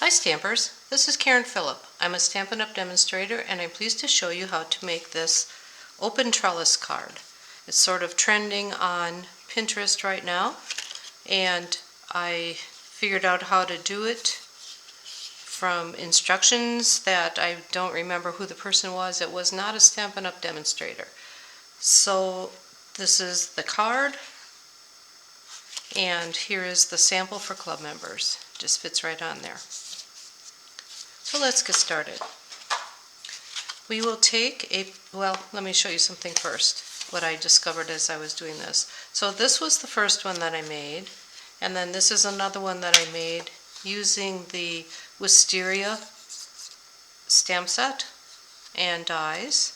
Hi Stampers, this is Karen Phillip. I'm a Stampin Up Demonstrator and I'm pleased to show you how to make this open trellis card. It's sort of trending on Pinterest right now and I figured out how to do it from instructions that I don't remember who the person was. It was not a Stampin Up Demonstrator. So this is the card and here is the sample for club members. Just fits right on there. So let's get started. We will take let me show you something first, what I discovered as I was doing this. So this was the first one that I made, and then this is another one that I made using the Wisteria stamp set and dies.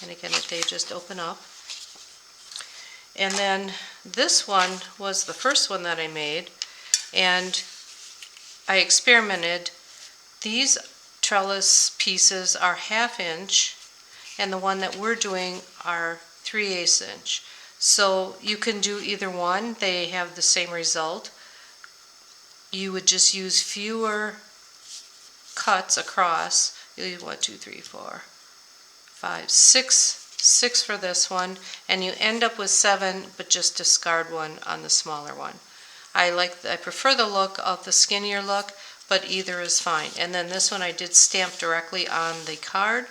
And again, they just open up. And then this one was the first one that I made, and I experimented. These trellis pieces are 1/2 inch and the one that we're doing are 3/8 inch. So you can do either one, they have the same result. You would just use fewer cuts across. You use 1, 2, 3, 4, 5, 6 for this one, and you end up with 7, but just discard one on the smaller one. I prefer the look of the skinnier look, but either is fine. And then this one I did stamp directly on the card,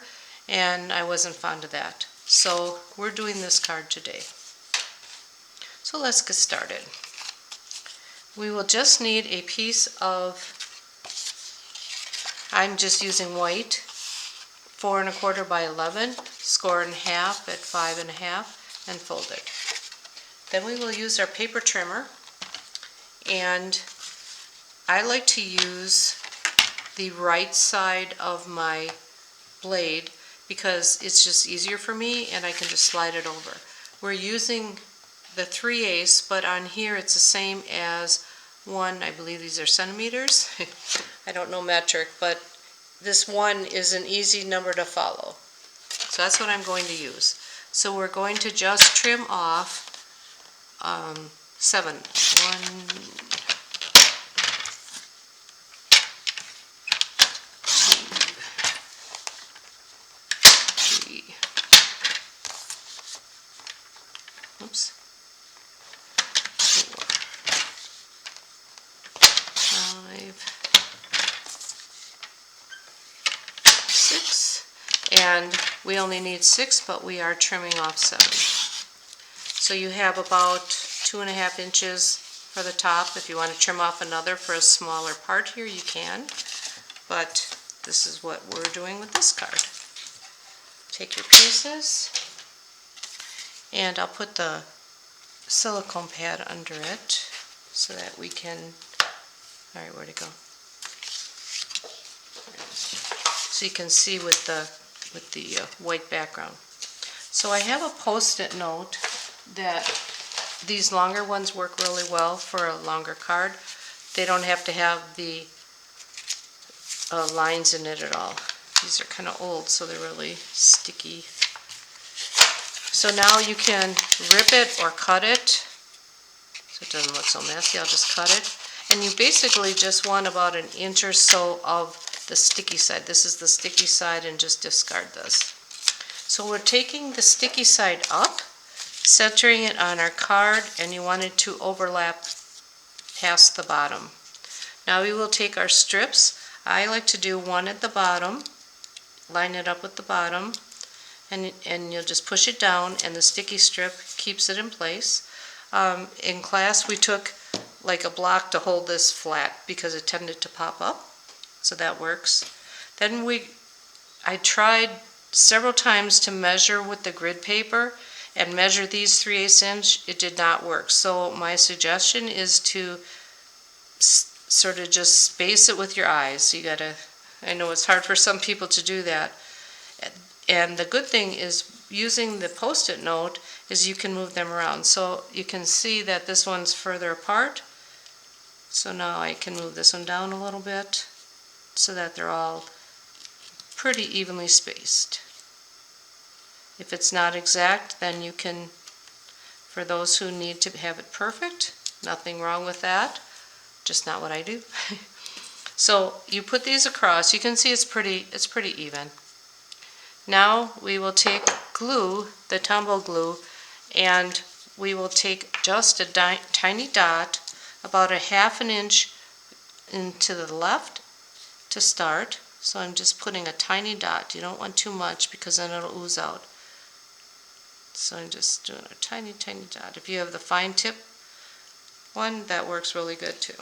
and I wasn't fond of that. So we're doing this card today. So let's get started. We will just need a piece of, I'm just using white, 4 1/4 by 11, score in half at 5 1/2, and fold it. Then we will use our paper trimmer, and I like to use the right side of my blade because it's just easier for me and I can just slide it over. We're using the 3/8, but on here it's the same as 1, I believe these are centimeters. I don't know metric, but this 1 is an easy number to follow. So that's what I'm going to use. So we're going to just trim off 7. 1, 4, 5, 6, and we only need 6, but we are trimming off 7. So you have about 2 1/2 inches for the top. If you want to trim off another for a smaller part here, you can, but this is what we're doing with this card. Take your pieces, and I'll put the silicone pad under it so that we can, alright, where'd it go? So you can see with the white background. So I have a post-it note that these longer ones work really well for a longer card. They don't have to have the lines in it at all. These are kind of old, so they're really sticky. So now you can rip it or cut it so it doesn't look so messy. I'll just cut it. And you basically just want about 1 inch or so of the sticky side. This is the sticky side, and just discard this. So we're taking the sticky side up, centering it on our card, and you want it to overlap past the bottom. Now we will take our strips. I like to do one at the bottom, line it up with the bottom, and you'll just push it down, and the sticky strip keeps it in place. In class we took like a block to hold this flat because it tended to pop up, so that works. Then I tried several times to measure with the grid paper and measure these 3/8 inch. It did not work. So my suggestion is to sort of just space it with your eyes. I know it's hard for some people to do that. And the good thing is using the post-it note is you can move them around. So you can see that this one's further apart. So now I can move this one down a little bit so that they're all pretty evenly spaced. If it's not exact, then you can, for those who need to have it perfect, nothing wrong with that, just not what I do. So you put these across. You can see it's pretty even. Now we will take glue, the Tombow glue, and we will take just a tiny dot, about a ½ an inch into the left to start. So I'm just putting a tiny dot. You don't want too much because then it'll ooze out. So I'm just doing a tiny dot. If you have the fine tip one, that works really good too.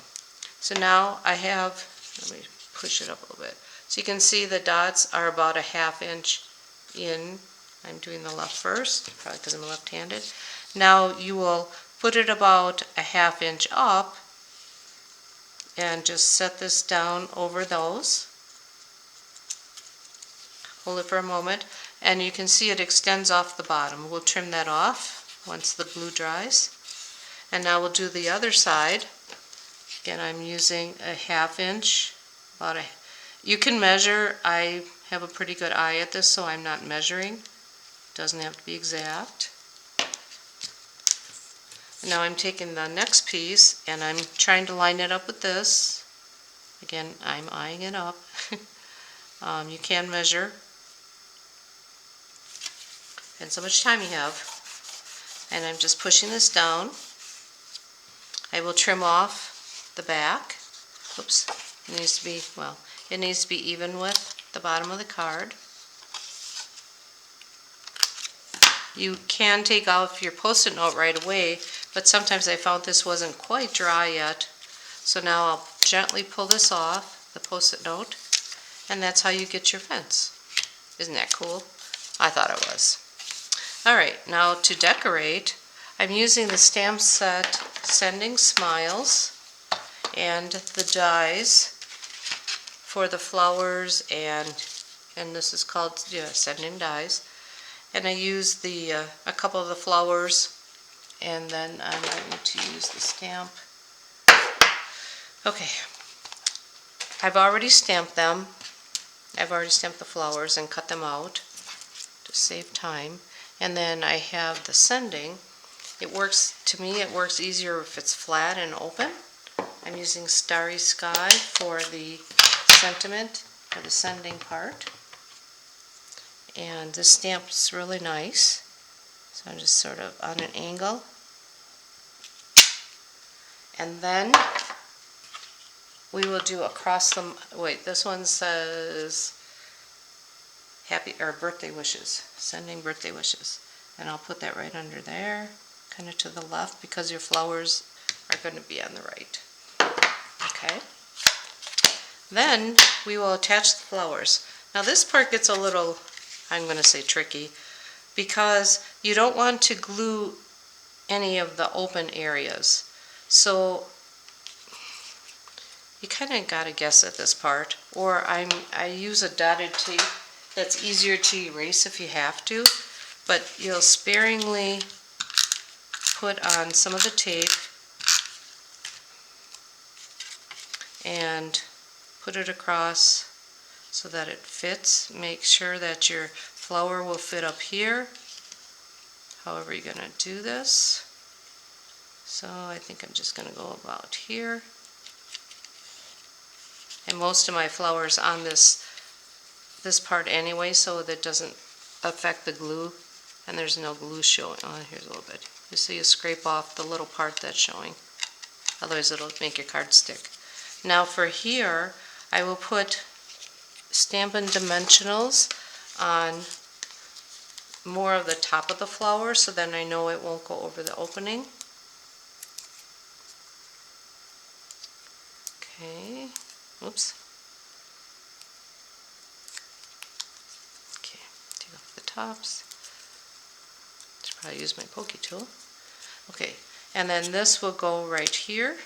So now I have, let me push it up a little bit. So you can see the dots are about a ½ inch in. I'm doing the left first, probably because I'm left-handed. Now you will put it about a ½ inch up and just set this down over those. Hold it for a moment, and you can see it extends off the bottom. We'll trim that off once the glue dries. And now we'll do the other side. Again, I'm using a ½ inch, you can measure. I have a pretty good eye at this, so I'm not measuring. It doesn't have to be exact. Now I'm taking the next piece and I'm trying to line it up with this. Again, I'm eyeing it up. You can measure. Depends how much time you have. And I'm just pushing this down. I will trim off the back. Oops, it needs to be, well, it needs to be even with the bottom of the card. You can take off your Post-it note right away, but sometimes I found this wasn't quite dry yet. So now I'll gently pull this off, the Post-it note, and that's how you get your fence. Isn't that cool? I thought it was. Alright, now to decorate, I'm using the stamp set Sending Smiles and the dies for the flowers, and this is called Sending Dies. And I use the a couple of the flowers, and then I'm going to use the stamp. Okay, I've already stamped them. I've already stamped the flowers and cut them out to save time. And then I have the sending. It works, to me, it works easier if it's flat and open. I'm using Starry Sky for the sentiment, for the sending part. And this stamp is really nice. So I'm just sort of on an angle. And then we will do across the, wait, this one says happy or birthday wishes, sending birthday wishes. And I'll put that right under there, kind of to the left, because your flowers are going to be on the right. Okay. Then we will attach the flowers. Now this part gets a little, I'm going to say tricky, because you don't want to glue any of the open areas. So you kind of got to guess at this part, or I use a dotted tape that's easier to erase if you have to, but you'll sparingly put on some of the tape and put it across so that it fits. Make sure that your flower will fit up here, however you're going to do this. So I think I'm just going to go about here. And most of my flowers on this part anyway, so that doesn't affect the glue, and there's no glue showing. Oh, here's a little bit. You see, you scrape off the little part that's showing, otherwise it'll make your card stick. Now for here, I will put Stampin' Dimensionals on more of the top of the flower, so then I know it won't go over the opening. Okay, oops. Okay, take off the tops. Should probably use my pokey tool. Okay, and then this will go right here.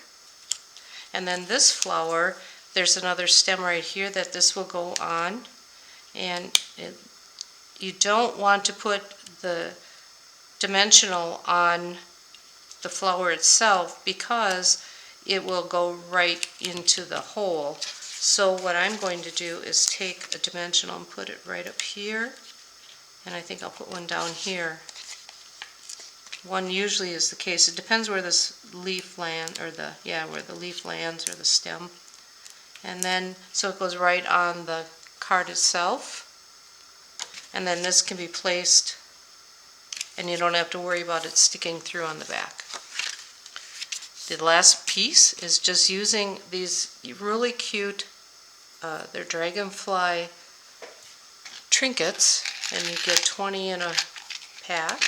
And then this flower, there's another stem right here that this will go on. And you don't want to put the dimensional on the flower itself because it will go right into the hole. So what I'm going to do is take a dimensional and put it right up here, and I think I'll put one down here. One usually is the case. It depends where this leaf lands, or where the leaf lands or the stem. And then, so it goes right on the card itself. And then this can be placed, and you don't have to worry about it sticking through on the back. The last piece is just using these really cute, they're dragonfly trinkets, and you get 20 in a pack.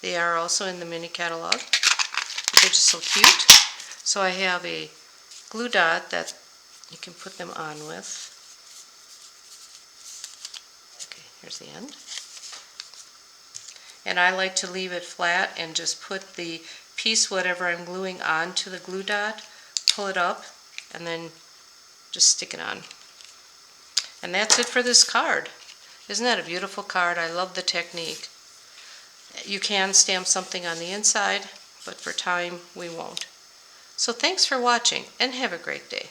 They are also in the mini catalog. They're just so cute. So I have a glue dot that you can put them on with. Okay, here's the end. And I like to leave it flat and just put the piece, whatever I'm gluing onto the glue dot, pull it up, and then just stick it on. And that's it for this card. Isn't that a beautiful card? I love the technique. You can stamp something on the inside, but for time we won't. So thanks for watching and have a great day.